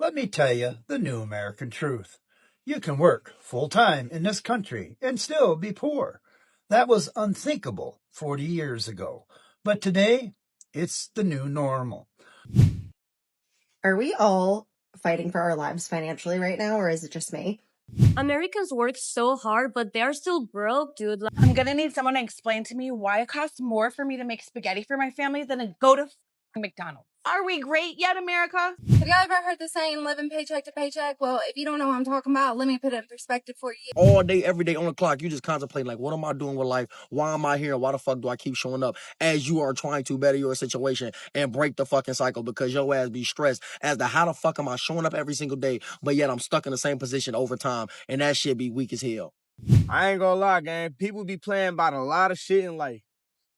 Let me tell you the new American truth. You can work full time in this country and still be poor. That was unthinkable 40 years ago. But today, it's the new normal. Are we all fighting for our lives financially right now, or is it just me? Americans work so hard, but they're still broke, dude. I'm gonna need someone to explain to me why it costs more for me to make spaghetti for my family than to go to McDonald's. Are we great yet, America? Have y'all ever heard the saying, living paycheck to paycheck? Well, if you don't know what I'm talking about, let me put it in perspective for you. All day, every day on the clock, you just contemplating, like, what am I doing with life? Why am I here? Why the fuck do I keep showing up? As you are trying to better your situation and break the fucking cycle because your ass be stressed as to how the fuck am I showing up every single day, but yet I'm stuck in the same position over time, and that shit be weak as hell. I ain't gonna lie, gang. People be playing about a lot of shit in life.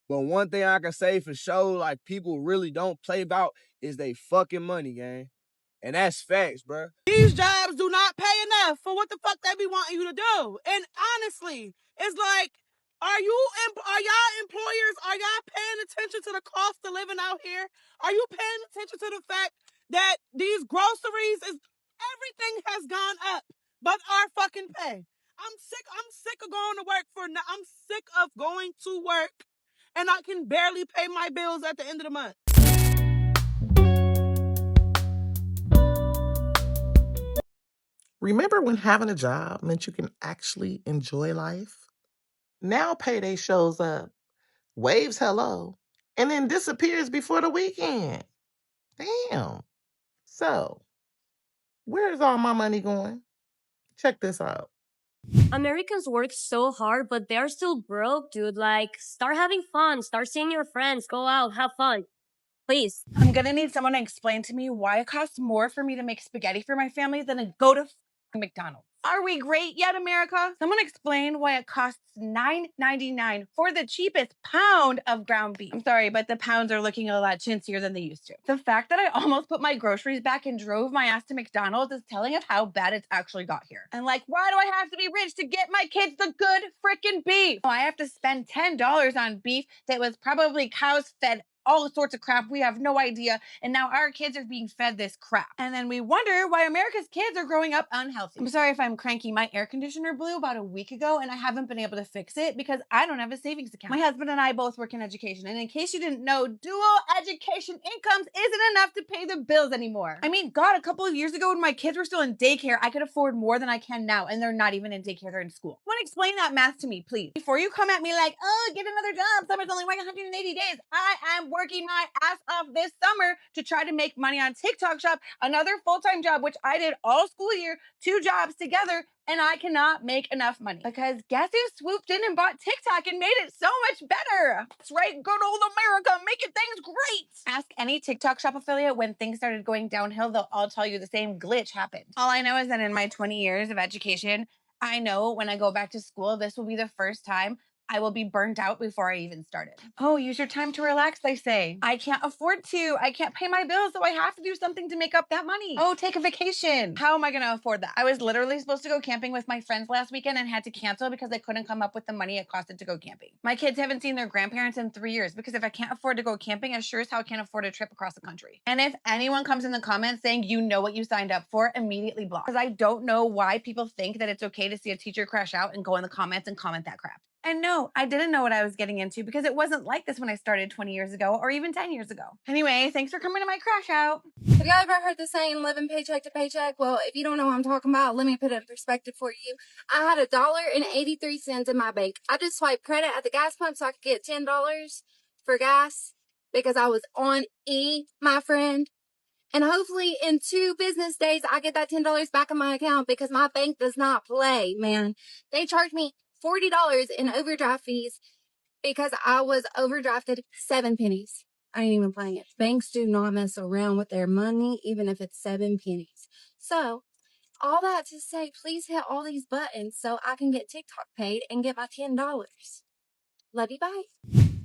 But one thing I can say for sure, like, people really don't play about is they fucking money, gang. And that's facts, bruh. These jobs do not pay enough for what the fuck they be wanting you to do. And honestly, it's like, are y'all employers, are y'all paying attention to the cost of living out here? Are you paying attention to the fact that these groceries everything has gone up, but our fucking pay? I'm sick of going to work I'm sick of going to work and I can barely pay my bills at the end of the month. Remember when having a job meant you can actually enjoy life? Now payday shows up, waves hello, and then disappears before the weekend. Damn. So, where's all my money going? Check this out. Americans work so hard, but they're still broke, dude. Like, start having fun, start seeing your friends, go out, have fun. Please. I'm gonna need someone to explain to me why it costs more for me to make spaghetti for my family than to go to McDonald's. Are we great yet, America? Someone explain why it costs $9.99 for the cheapest pound of ground beef. I'm sorry, but the pounds are looking a lot chintzier than they used to. The fact that I almost put my groceries back and drove my ass to McDonald's is telling of how bad it's actually got here. And like, why do I have to be rich to get my kids the good freaking beef? Oh, I have to spend $10 on beef that was probably cows fed all sorts of crap. We have no idea. And now our kids are being fed this crap. And then we wonder why America's kids are growing up unhealthy. I'm sorry if I'm cranky. My air conditioner blew about a week ago and I haven't been able to fix it because I don't have a savings account. My husband and I both work in education. And in case you didn't know, dual education incomes isn't enough to pay the bills anymore. I mean, God, a couple of years ago when my kids were still in daycare, I could afford more than I can now. And they're not even in daycare, they're in school. Want to explain that math to me, please? Before you come at me like, oh, get another job. Summer's only like 180 days. I am working my ass off this summer to try to make money on TikTok Shop, another full-time job, which I did all school year, 2 jobs together, and I cannot make enough money. Because guess who swooped in and bought TikTok and made it so much better? That's right, good old America, making things great. Ask any TikTok Shop affiliate when things started going downhill, they'll all tell you the same glitch happened. All I know is that in my 20 years of education, I know when I go back to school, this will be the first time I will be burnt out before I even started. Oh, use your time to relax, they say. I can't afford to. I can't pay my bills, so I have to do something to make up that money. Oh, take a vacation. How am I gonna afford that? I was literally supposed to go camping with my friends last weekend and had to cancel because I couldn't come up with the money it costed to go camping. My kids haven't seen their grandparents in 3 years because if I can't afford to go camping, I sure as hell can't afford a trip across the country. And if anyone comes in the comments saying you know what you signed up for, immediately block. Because I don't know why people think that it's okay to see a teacher crash out and go in the comments and comment that crap. And no, I didn't know what I was getting into because it wasn't like this when I started 20 years ago or even 10 years ago. Anyway, thanks for coming to my crash out. Have y'all ever heard the saying, living paycheck to paycheck? Well, if you don't know what I'm talking about, let me put it in perspective for you. I had $1.83 in my bank. I just swiped credit at the gas pump so I could get $10 for gas because I was on E, my friend. And hopefully in 2 business days, I get that $10 back in my account because my bank does not play, man. They charged me $40 in overdraft fees because I was overdrafted 7 pennies. I ain't even playing it. Banks do not mess around with their money, even if it's 7 pennies. So, all that to say, please hit all these buttons so I can get TikTok paid and get my $10. Love you, bye.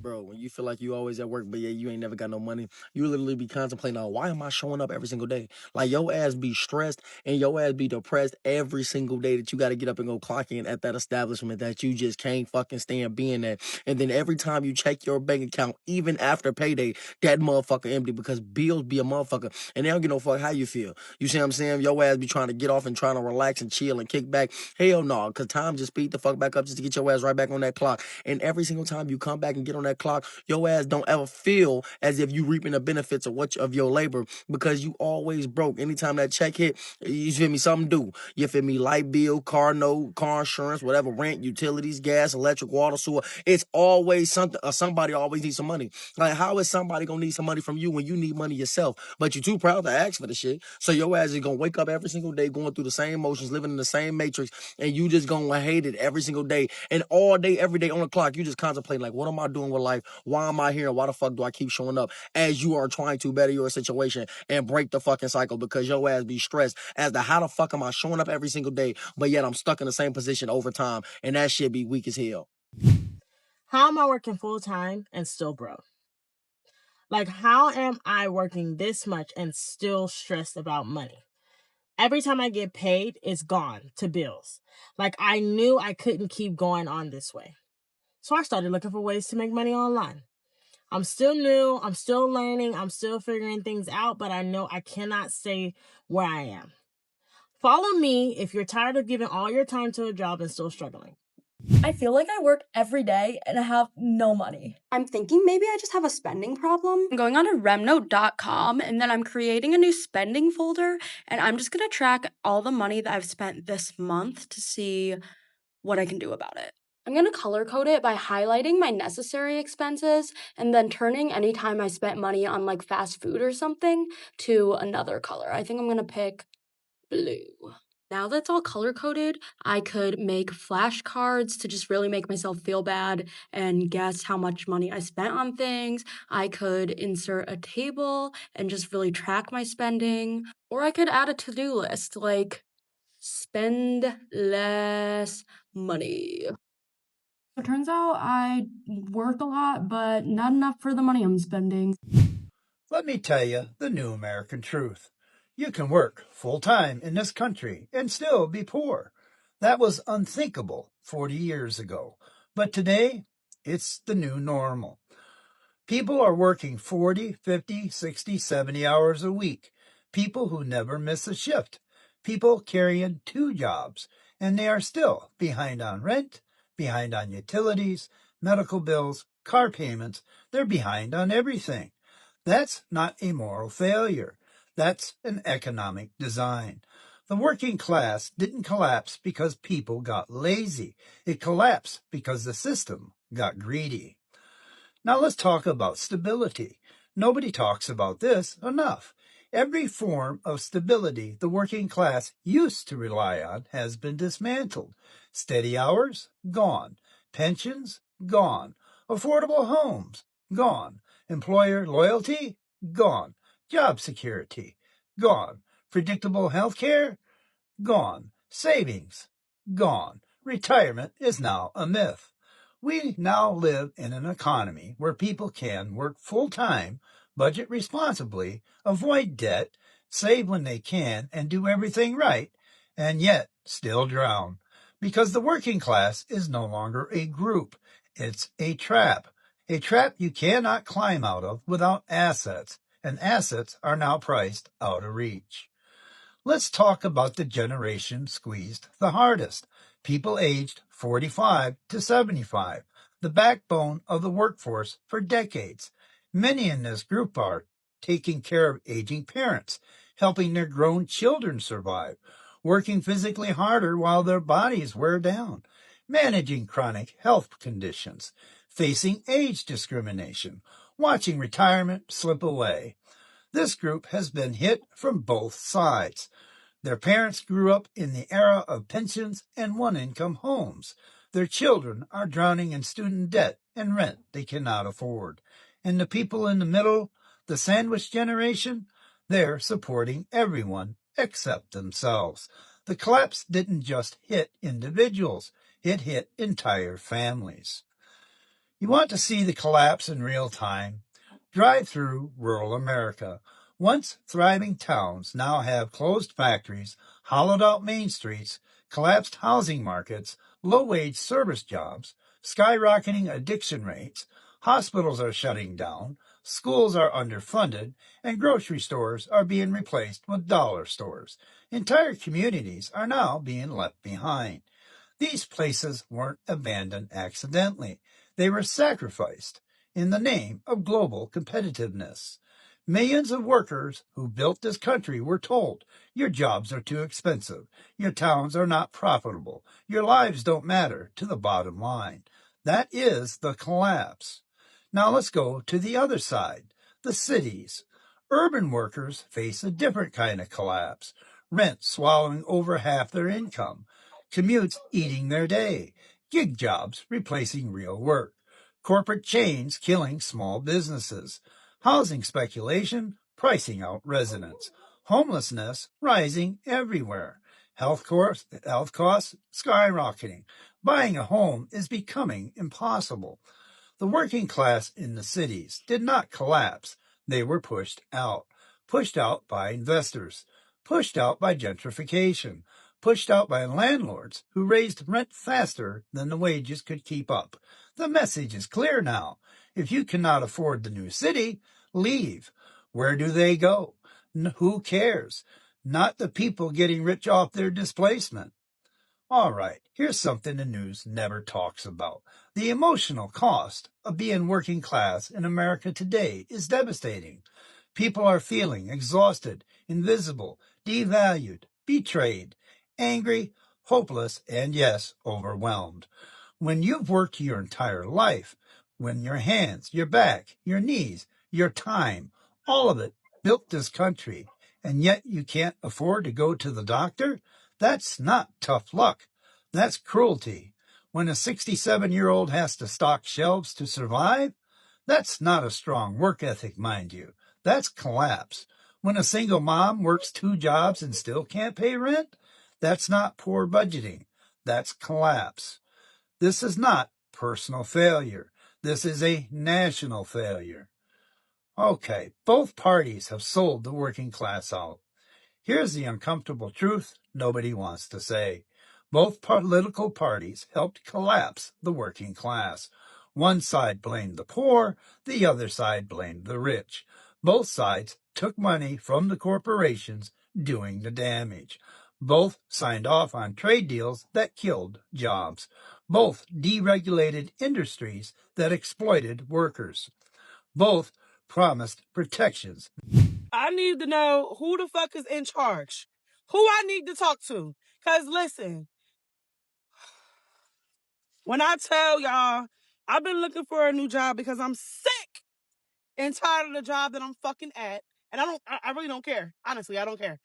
Bro, when you feel like you always at work, but yeah, you ain't never got no money, you literally be contemplating on why am I showing up every single day? Like your ass be stressed and your ass be depressed every single day that you got to get up and go clock in at that establishment that you just can't fucking stand being at. And then every time you check your bank account, even after payday, that motherfucker empty because bills be a motherfucker and they don't give no fuck how you feel. You see what I'm saying? Your ass be trying to get off and trying to relax and chill and kick back. Hell no, because time just speed the fuck back up just to get your ass right back on that clock. And every single time you come back and get on that clock, your ass don't ever feel as if you reaping the benefits of your labor because you always broke. Anytime that check hit, you feel me, something due. You feel me, light bill, car note, car insurance, whatever, rent, utilities, gas, electric, water, sewer. It's always something, somebody always needs some money. Like, how is somebody gonna need some money from you when you need money yourself? But you're too proud to ask for the shit. So your ass is gonna wake up every single day going through the same motions, living in the same matrix, and you just gonna hate it every single day. And all day, every day on the clock, you just contemplate like, what am I doing with life? Why am I here? And why the fuck do I keep showing up as you are trying to better your situation and break the fucking cycle because your ass be stressed as to how the fuck am I showing up every single day, but yet I'm stuck in the same position over time, and that shit be weak as hell. How am I working full time and still broke? Like, how am I working this much and still stressed about money? Every time I get paid, it's gone to bills. Like, I knew I couldn't keep going on this way. So I started looking for ways to make money online. I'm still new, I'm still learning, I'm still figuring things out, but I know I cannot stay where I am. Follow me if you're tired of giving all your time to a job and still struggling. I feel like I work every day and I have no money. I'm thinking maybe I just have a spending problem. I'm going on to remnote.com and then I'm creating a new spending folder and I'm just going to track all the money that I've spent this month to see what I can do about it. I'm going to color code it by highlighting my necessary expenses and then turning any time I spent money on like fast food or something to another color. I think I'm going to pick blue. Now that's all color coded, I could make flashcards to just really make myself feel bad and guess how much money I spent on things. I could insert a table and just really track my spending. Or I could add a to-do list like spend less money. It turns out I work a lot, but not enough for the money I'm spending. Let me tell you the new American truth. You can work full time in this country and still be poor. That was unthinkable 40 years ago. But today, it's the new normal. People are working 40, 50, 60, 70 hours a week. People who never miss a shift. People carrying two jobs. And they are still behind on rent, behind on utilities, medical bills, car payments. They're behind on everything. That's not a moral failure. That's an economic design. The working class didn't collapse because people got lazy. It collapsed because the system got greedy. Now let's talk about stability. Nobody talks about this enough. Every form of stability the working class used to rely on has been dismantled. Steady hours? Gone. Pensions? Gone. Affordable homes? Gone. Employer loyalty? Gone. Job security? Gone. Predictable health care? Gone. Savings? Gone. Retirement is now a myth. We now live in an economy where people can work full time, budget responsibly, avoid debt, save when they can, and do everything right, and yet still drown. Because the working class is no longer a group, it's a trap. A trap you cannot climb out of without assets, and assets are now priced out of reach. Let's talk about the generation squeezed the hardest. People aged 45 to 75, the backbone of the workforce for decades. Many in this group are taking care of aging parents, helping their grown children survive, working physically harder while their bodies wear down, managing chronic health conditions, facing age discrimination, watching retirement slip away. This group has been hit from both sides. Their parents grew up in the era of pensions and one-income homes. Their children are drowning in student debt and rent they cannot afford. And the people in the middle, the sandwich generation, they're supporting everyone except themselves. The collapse didn't just hit individuals, it hit entire families. You want to see the collapse in real time? Drive through rural America. Once thriving towns now have closed factories, hollowed out main streets, collapsed housing markets, low-wage service jobs, skyrocketing addiction rates, hospitals are shutting down, schools are underfunded, and grocery stores are being replaced with dollar stores. Entire communities are now being left behind. These places weren't abandoned accidentally. They were sacrificed in the name of global competitiveness. Millions of workers who built this country were told, your jobs are too expensive, your towns are not profitable, your lives don't matter to the bottom line. That is the collapse. Now let's go to the other side, the cities. Urban workers face a different kind of collapse. Rent swallowing over half their income, commutes eating their day, gig jobs replacing real work, corporate chains killing small businesses, housing speculation pricing out residents, homelessness rising everywhere, health costs skyrocketing. Buying a home is becoming impossible. The working class in the cities did not collapse. They were pushed out by investors, pushed out by gentrification, pushed out by landlords who raised rent faster than the wages could keep up. The message is clear now. If you cannot afford the new city, leave. Where do they go? Who cares? Not the people getting rich off their displacement. All right, here's something the news never talks about. The emotional cost of being working class in America today is devastating. People are feeling exhausted, invisible, devalued, betrayed, angry, hopeless, and yes, overwhelmed. When you've worked your entire life, when your hands, your back, your knees, your time, all of it built this country, and yet you can't afford to go to the doctor, that's not tough luck. That's cruelty. When a 67-year-old has to stock shelves to survive, that's not a strong work ethic, mind you. That's collapse. When a single mom works 2 jobs and still can't pay rent, that's not poor budgeting. That's collapse. This is not personal failure. This is a national failure. Okay, both parties have sold the working class out. Here's the uncomfortable truth nobody wants to say. Both political parties helped collapse the working class. One side blamed the poor, the other side blamed the rich. Both sides took money from the corporations doing the damage. Both signed off on trade deals that killed jobs. Both deregulated industries that exploited workers. Both promised protections. I need to know who the fuck is in charge. Who I need to talk to. Cause listen, when I tell y'all, I've been looking for a new job because I'm sick and tired of the job that I'm fucking at. And I really don't care. Honestly, I don't care.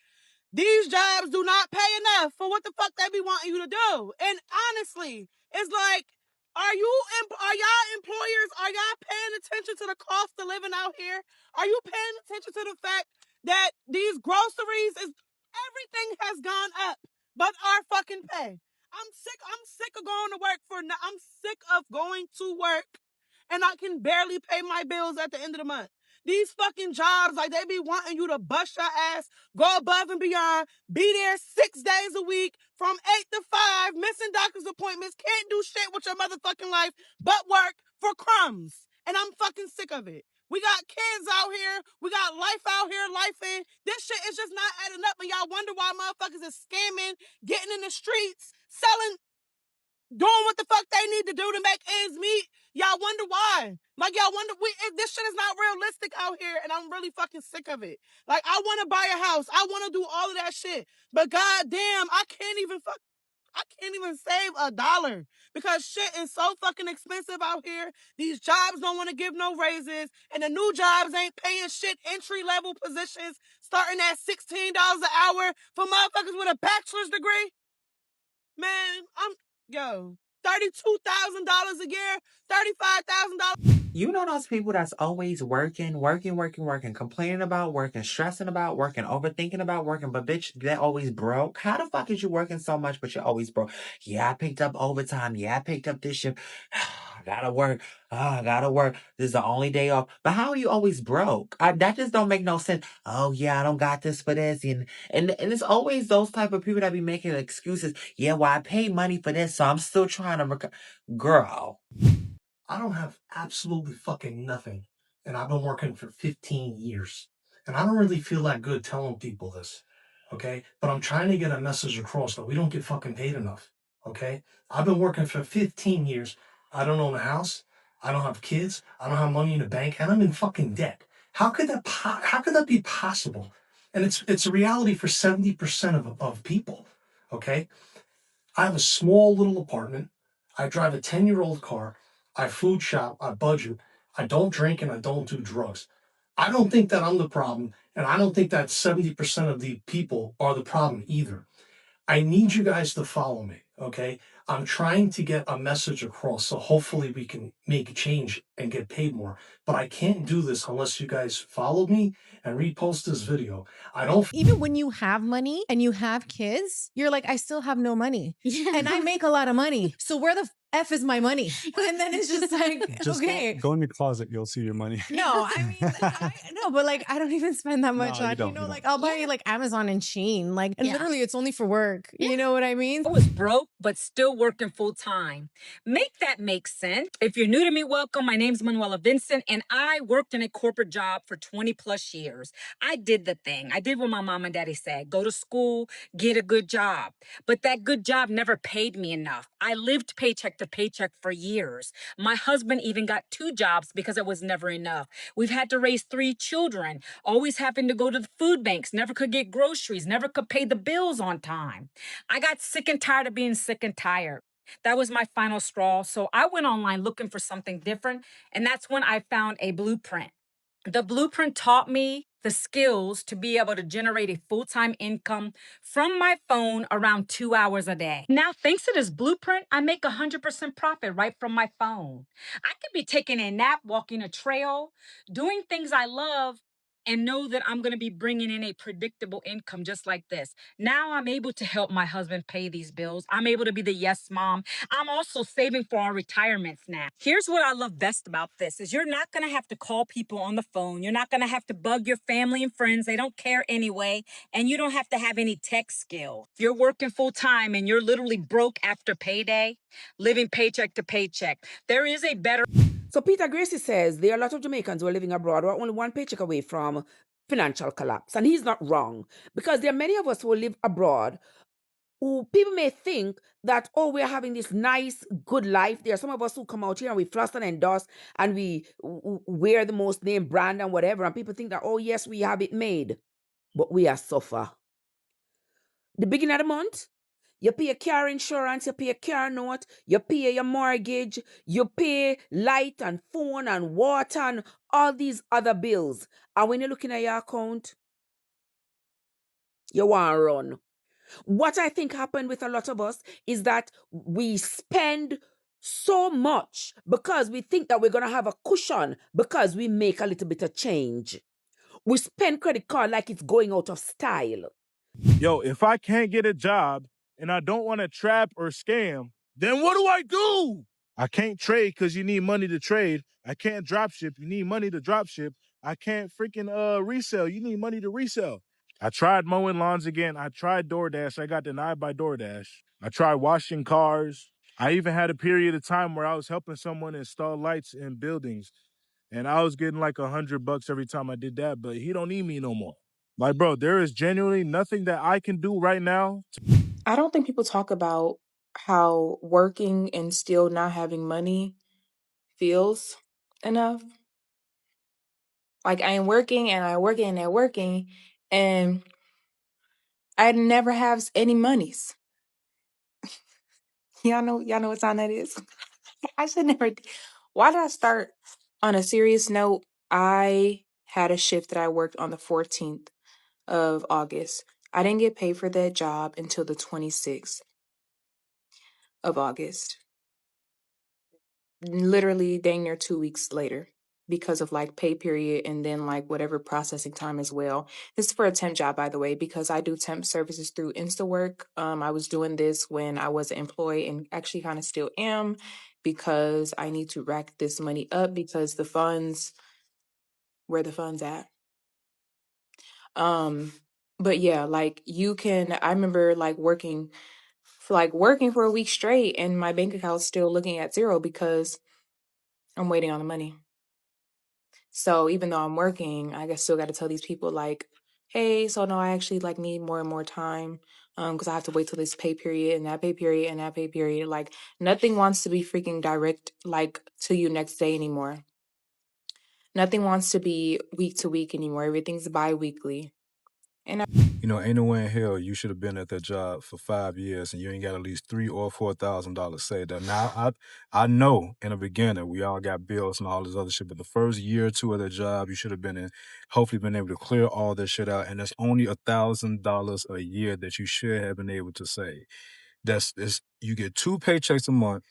These jobs do not pay enough for what the fuck they be wanting you to do. And honestly, it's like, are y'all employers, are y'all paying attention to the cost of living out here? Are you paying attention to the fact that these groceries everything has gone up but our fucking pay? I'm sick of going to work I'm sick of going to work and I can barely pay my bills at the end of the month. These fucking jobs, like they be wanting you to bust your ass, go above and beyond, be there 6 days a week from 8 to 5, missing doctor's appointments, can't do shit with your motherfucking life but work for crumbs. And I'm fucking sick of it. We got kids out here. We got life out here, life in. This shit is just not adding up. And y'all wonder why motherfuckers is scamming, getting in the streets, selling, doing what the fuck they need to do to make ends meet. Y'all wonder why. Like, y'all wonder, if this shit is not realistic out here, and I'm really fucking sick of it. Like, I want to buy a house. I want to do all of that shit. But goddamn, I can't even save $1 because shit is so fucking expensive out here. These jobs don't want to give no raises, and the new jobs ain't paying shit. Entry level positions starting at $16 an hour for motherfuckers with a bachelor's degree. Man, $32,000 a year, $35,000. You know those people that's always working, complaining about working, stressing about working, overthinking about working, but bitch, they're always broke. How the fuck is you working so much, but you're always broke? Yeah, I picked up overtime. Yeah, I picked up this shift. I gotta work. Oh, I gotta work. This is the only day off. But how are you always broke? That just don't make no sense. Oh yeah, I don't got this for this, and it's always those type of people that be making excuses. Yeah, well, I paid money for this, so I'm still trying to girl. I don't have absolutely fucking nothing. And I've been working for 15 years. And I don't really feel that good telling people this. Okay. But I'm trying to get a message across that we don't get fucking paid enough. Okay. I've been working for 15 years. I don't own a house. I don't have kids. I don't have money in the bank. And I'm in fucking debt. How could that be possible? And it's a reality for 70% of people. Okay. I have a small little apartment. I drive a 10-year-old car. I food shop. I budget. I don't drink and I don't do drugs. I don't think that I'm the problem. And I don't think that 70% of the people are the problem either. I need you guys to follow me, okay? I'm trying to get a message across, so hopefully we can make a change and get paid more. But I can't do this unless you guys follow me and repost this video. I don't. Even when you have money and you have kids, you're like, I still have no money. Yeah. And I make a lot of money. So where the F is my money? And then it's just like, Just okay. go in your closet, you'll see your money. No, I mean, no, but like, I don't even spend that much No, on, you don't. like, I'll buy like Amazon and Shein, like, and Yeah. literally it's only for work. You know what I mean? I was broke, but still working full time. Make that make sense. If you're new to me, welcome. My name's Manuela Vincent, and I worked in a corporate job for 20 plus years. I did the thing. I did what my mom and daddy said. Go to school, get a good job. But that good job never paid me enough. I lived paycheck to paycheck for years. My husband even got 2 jobs because it was never enough. We've had to raise 3 children, always having to go to the food banks, never could get groceries, never could pay the bills on time. I got sick and tired of being sick and tired. That was my final straw. So I went online looking for something different. And that's when I found a blueprint. The blueprint taught me the skills to be able to generate a full-time income from my phone around 2 hours a day. Now, thanks to this blueprint, I make 100% profit right from my phone. I could be taking a nap, walking a trail, doing things I love, and know that I'm going to be bringing in a predictable income just like this. Now I'm able to help my husband pay these bills. I'm able to be the yes mom. I'm also saving for our retirements now. Here's what I love best about this is you're not going to have to call people on the phone. You're not going to have to bug your family and friends. They don't care anyway. And you don't have to have any tech skill. If you're working full time and you're literally broke after payday, living paycheck to paycheck, there is a better. So Peter Gracie says there are a lot of Jamaicans who are living abroad who are only one paycheck away from financial collapse. And he's not wrong, because there are many of us who live abroad who people may think that, oh, we're having this nice, good life. There are some of us who come out here and we fluster and endorse and we wear the most name brand and whatever. And people think that, oh, yes, we have it made. But we are suffer. The beginning of the month, you pay your car insurance, you pay your car note, you pay your mortgage, you pay light and phone and water and all these other bills. And when you're looking at your account, you want to run. What I think happened with a lot of us is that we spend so much because we think that we're going to have a cushion because we make a little bit of change. We spend credit card like it's going out of style. Yo, if I can't get a job and I don't want to trap or scam, then what do I do? I can't trade because you need money to trade. I can't drop ship. You need money to drop ship. I can't freaking resell. You need money to resell. I tried mowing lawns again. I tried DoorDash. I got denied by DoorDash. I tried washing cars. I even had a period of time where I was helping someone install lights in buildings. And I was getting like $100 every time I did that, but he don't need me no more. Like, bro, there is genuinely nothing that I can do right now. I don't think people talk about how working and still not having money feels enough. Like, I am working and I working and I working, and I never have any monies. y'all know what time that is. I should never. Why did I start? On a serious note, I had a shift that I worked on the 14th of August. I didn't get paid for that job until the 26th of August. literally dang near 2 weeks later because of like pay period and then like whatever processing time as well. This is for a temp job, by the way, because I do temp services through InstaWork. I was doing this when I was an employee and actually kind of still am because I need to rack this money up because the funds, where the funds at? But yeah, like you can, I remember like working for a week straight and my bank account's still looking at zero because I'm waiting on the money. So even though I'm working, I guess still got to tell these people like, hey, so no, I actually like need more and more time because I have to wait till this pay period and that pay period and that pay period. Like nothing wants to be freaking direct like to you next day anymore. Nothing wants to be week to week anymore. Everything's bi-weekly. And You know, ain't no way in hell you should have been at that job for 5 years and you ain't got at least $3,000 or $4,000 saved up. Now, I know in the beginning we all got bills and all this other shit, but the first year or two of that job you should have been in, hopefully been able to clear all this shit out. And that's only $1,000 a year that you should have been able to save. You get 2 paychecks a month.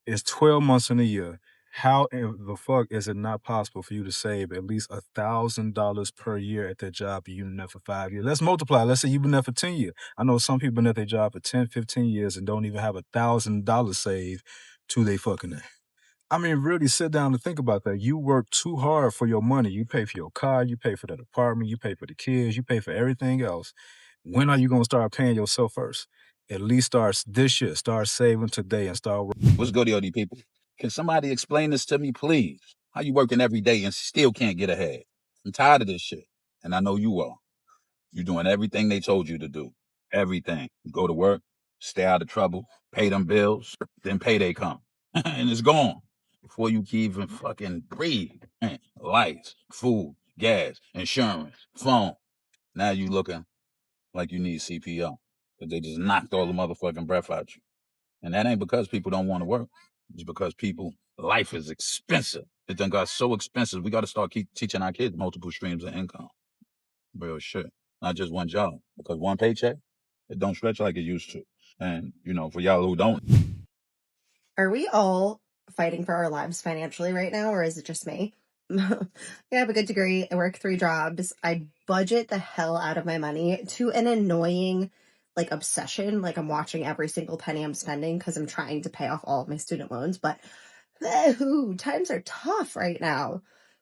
It's 12 months in a year. How in the fuck is it not possible for you to save at least $1,000 per year at that job you've been there for 5 years? Let's multiply. Let's say you've been there for 10 years. I know some people been at their job for 10, 15 years and don't even have $1,000 saved to their fucking name. I mean, really sit down and think about that. You work too hard for your money. You pay for your car, you pay for that apartment, you pay for the kids, you pay for everything else. When are you going to start paying yourself first? At least start this year. Start saving today and start working. What's good, OD people? Can somebody explain this to me, please? How you working every day and still can't get ahead? I'm tired of this shit. And I know you are. You're doing everything they told you to do. Everything. Go to work, stay out of trouble, pay them bills, then payday come. And it's gone. Before you can even fucking breathe. Lights, food, gas, insurance, phone. Now you looking like you need CPO. But they just knocked all the motherfucking breath out you. And that ain't because people don't want to work. It's because life is expensive. It done got so expensive. We got to start keep teaching our kids multiple streams of income. Real shit. Not just one job. Because one paycheck, it don't stretch like it used to. And, for y'all who don't. Are we all fighting for our lives financially right now, or is it just me? I have a good degree. I work 3 jobs. I budget the hell out of my money to an annoying obsession. Like I'm watching every single penny I'm spending because I'm trying to pay off all of my student loans. But times are tough right now.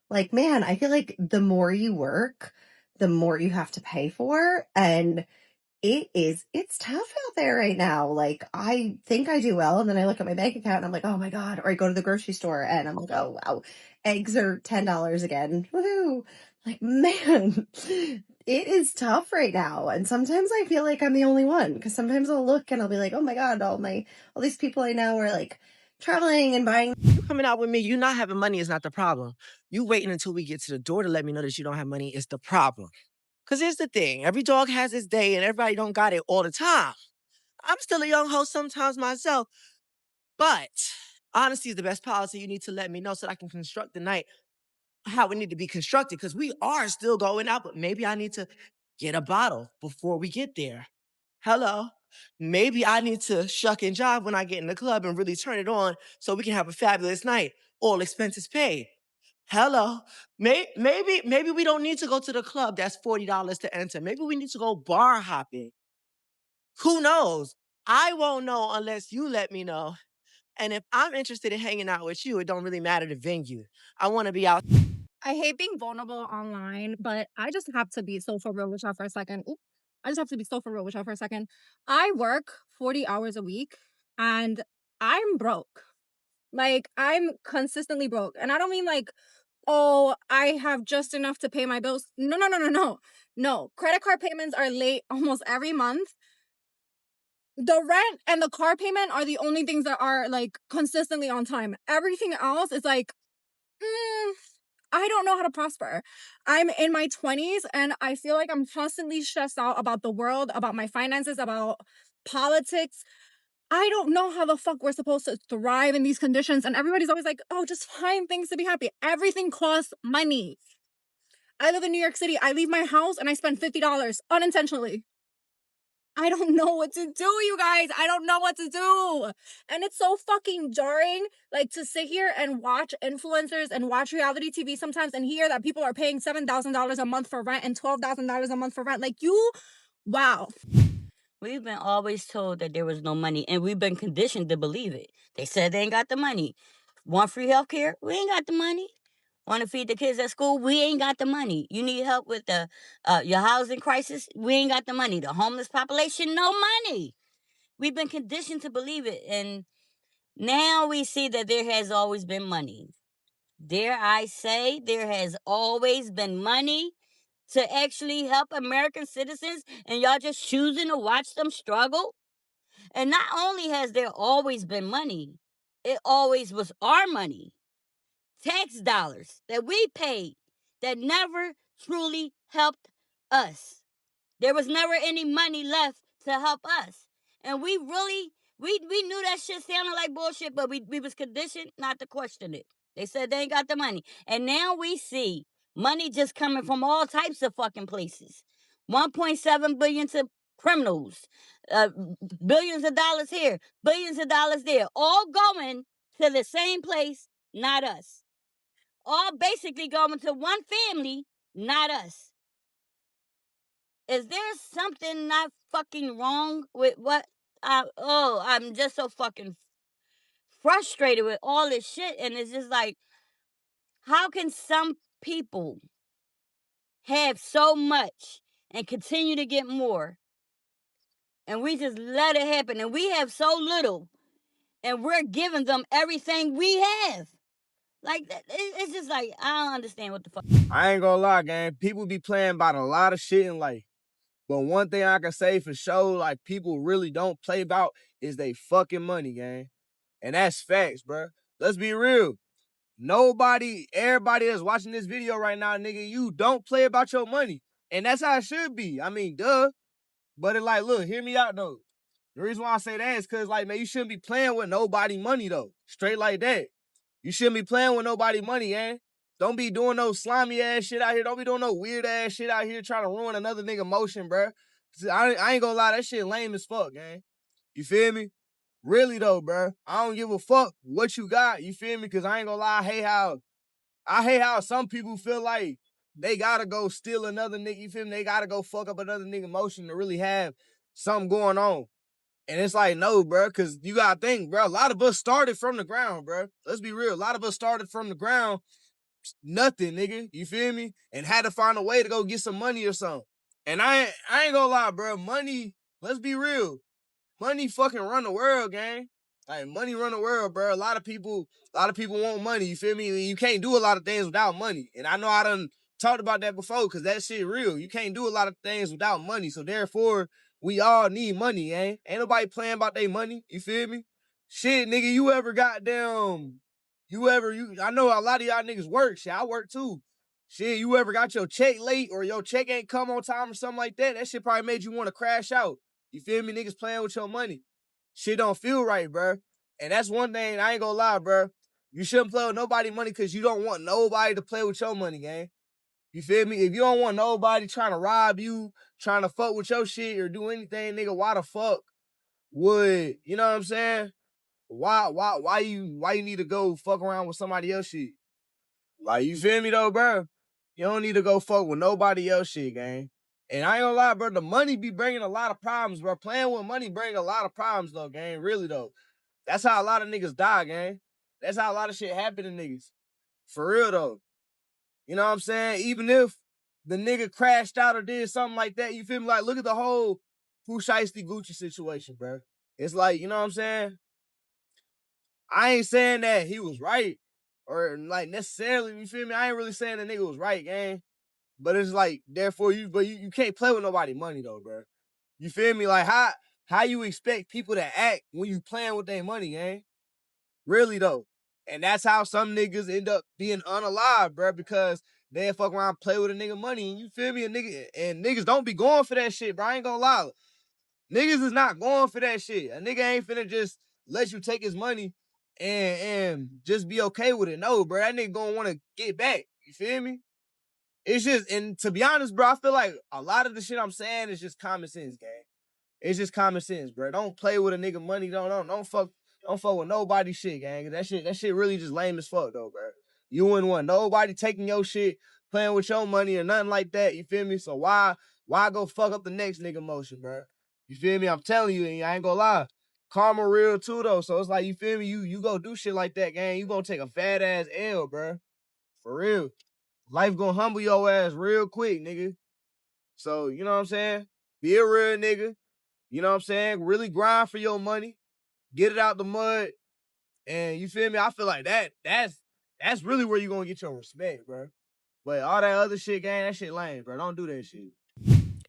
Like, man, I feel like the more you work, the more you have to pay for. And it's tough out there right now. Like I think I do well, and then I look at my bank account and I'm like, oh my God. Or I go to the grocery store and I'm like, oh wow, eggs are $10 again. Woohoo. Like, man, it is tough right now. And sometimes I feel like I'm the only one because sometimes I'll look and I'll be like, oh my God, all these people I know are like traveling and buying. You coming out with me, you not having money is not the problem. You waiting until we get to the door to let me know that you don't have money is the problem. Because here's the thing, every dog has its day and everybody don't got it all the time. I'm still a young host sometimes myself, but honesty is the best policy. You need to let me know so that I can construct the night how it need to be constructed because we are still going out, but maybe I need to get a bottle before we get there. Hello. Maybe I need to shuck and jive when I get in the club and really turn it on so we can have a fabulous night. All expenses paid. Hello. Maybe we don't need to go to the club that's $40 to enter. Maybe we need to go bar hopping. Who knows? I won't know unless you let me know. And if I'm interested in hanging out with you, it don't really matter the venue. I want to be out. I hate being vulnerable online, but I just have to be so for real with y'all for a second. Oop. I just have to be so for real with y'all for a second. I work 40 hours a week and I'm broke. Like, I'm consistently broke. And I don't mean like, oh, I have just enough to pay my bills. No, no, no, no, no. No. Credit card payments are late almost every month. The rent and the car payment are the only things that are like consistently on time. Everything else is like, I don't know how to prosper. I'm in my 20s and I feel like I'm constantly stressed out about the world, about my finances, about politics. I don't know how the fuck we're supposed to thrive in these conditions. And everybody's always like, oh, just find things to be happy. Everything costs money. I live in New York City. I leave my house and I spend $50 unintentionally. I don't know what to do, you guys. I don't know what to do. And it's so fucking jarring, like, to sit here and watch influencers and watch reality TV sometimes and hear that people are paying $7,000 a month for rent and $12,000 a month for rent. Like, wow. We've been always told that there was no money, and we've been conditioned to believe it. They said they ain't got the money. Want free health care? We ain't got the money. Want to feed the kids at school? We ain't got the money. You need help with your housing crisis? We ain't got the money. The homeless population? No money. We've been conditioned to believe it, and now we see that there has always been money. Dare I say, there has always been money to actually help American citizens, and y'all just choosing to watch them struggle? And not only has there always been money, it always was our money, tax dollars that we paid that never truly helped us. There was never any money left to help us. And we really, we knew that shit sounded like bullshit, but we was conditioned not to question it. They said they ain't got the money. And now we see money just coming from all types of fucking places. 1.7 billion to criminals, billions of dollars here, billions of dollars there, all going to the same place, not us. All basically going to one family, not us. Is there something not fucking wrong with what? I'm just so fucking frustrated with all this shit. And it's just like, how can some people have so much and continue to get more? And we just let it happen. And we have so little. And we're giving them everything we have. Like, it's just like, I don't understand what the fuck. I ain't gonna lie, gang. People be playing about a lot of shit in life. But one thing I can say for sure, like, people really don't play about is they fucking money, gang. And that's facts, bro. Let's be real. Everybody that's watching this video right now, nigga, you don't play about your money. And that's how it should be. I mean, duh. But it like, look, hear me out, though. The reason why I say that is because, like, man, you shouldn't be playing with nobody money, though. Straight like that. You shouldn't be playing with nobody money, eh? Don't be doing no slimy ass shit out here. Don't be doing no weird ass shit out here trying to ruin another nigga motion, bruh. I ain't gonna lie, that shit lame as fuck, gang. You feel me? Really though, bruh. I don't give a fuck what you got. You feel me? Cause I ain't gonna lie, I hate how some people feel like they gotta go steal another nigga. You feel me? They gotta go fuck up another nigga motion to really have something going on. And it's like, no, bro, because you got to think, bro, a lot of us started from the ground, bro. Let's be real. A lot of us started from the ground, nothing, nigga. You feel me? And had to find a way to go get some money or something. And I ain't gonna lie, bro. Money, let's be real. Money fucking run the world, gang. Like, money run the world, bro. A lot of people want money. You feel me? You can't do a lot of things without money. And I know I done talked about that before, because that shit real. You can't do a lot of things without money. So therefore, we all need money, eh? Ain't nobody playing about their money. You feel me? Shit, nigga, I know a lot of y'all niggas work. Shit, I work too. Shit, you ever got your check late or your check ain't come on time or something like that? That shit probably made you want to crash out. You feel me? Niggas playing with your money. Shit don't feel right, bro. And that's one thing, I ain't gonna lie, bro. You shouldn't play with nobody money because you don't want nobody to play with your money, gang. You feel me? If you don't want nobody trying to rob you, trying to fuck with your shit or do anything, nigga, why the fuck would, you know what I'm saying? Why you need to go fuck around with somebody else shit? Like, you feel me though, bro? You don't need to go fuck with nobody else shit, gang. And I ain't gonna lie, bro, the money be bringing a lot of problems, bro. Playing with money bring a lot of problems, though, gang. Really, though. That's how a lot of niggas die, gang. That's how a lot of shit happen to niggas. For real, though. You know what I'm saying? Even if the nigga crashed out or did something like that, you feel me? Like, look at the whole Pooh Shiesty Gucci situation, bro. It's like, you know what I'm saying? I ain't saying that he was right or, like, necessarily, you feel me? I ain't really saying the nigga was right, gang. But it's like, therefore, you can't play with nobody money, though, bro. You feel me? Like, how you expect people to act when you playing with their money, gang? Really, though. And that's how some niggas end up being unalive, bro, because they fuck around and play with a nigga money. And you feel me? And niggas don't be going for that shit, bro. I ain't gonna lie. Niggas is not going for that shit. A nigga ain't finna just let you take his money and just be okay with it. No, bro. That nigga gonna wanna get back. You feel me? It's just, and to be honest, bro, I feel like a lot of the shit I'm saying is just common sense, gang. It's just common sense, bro. Don't play with a nigga money. Don't fuck with nobody shit, gang. That shit really just lame as fuck though, bro. You wouldn't want nobody taking your shit, playing with your money or nothing like that. You feel me? So why go fuck up the next nigga motion, bro? You feel me? I'm telling you, and I ain't gonna lie. Karma real too though. So it's like, you feel me? You go do shit like that, gang. You gonna take a fat ass L, bro. For real. Life gonna humble your ass real quick, nigga. So, you know what I'm saying? Be a real nigga. You know what I'm saying? Really grind for your money. Get it out the mud. And you feel me? I feel like that's really where you gonna get your respect, bro. But all that other shit, gang, that shit lame, bro. Don't do that shit.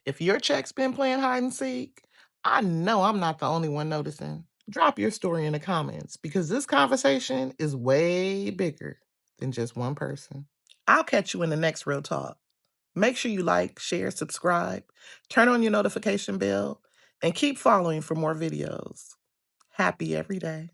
If your check's been playing hide and seek, I know I'm not the only one noticing. Drop your story in the comments because this conversation is way bigger than just one person. I'll catch you in the next Real Talk. Make sure you like, share, subscribe, turn on your notification bell, and keep following for more videos. Happy every day.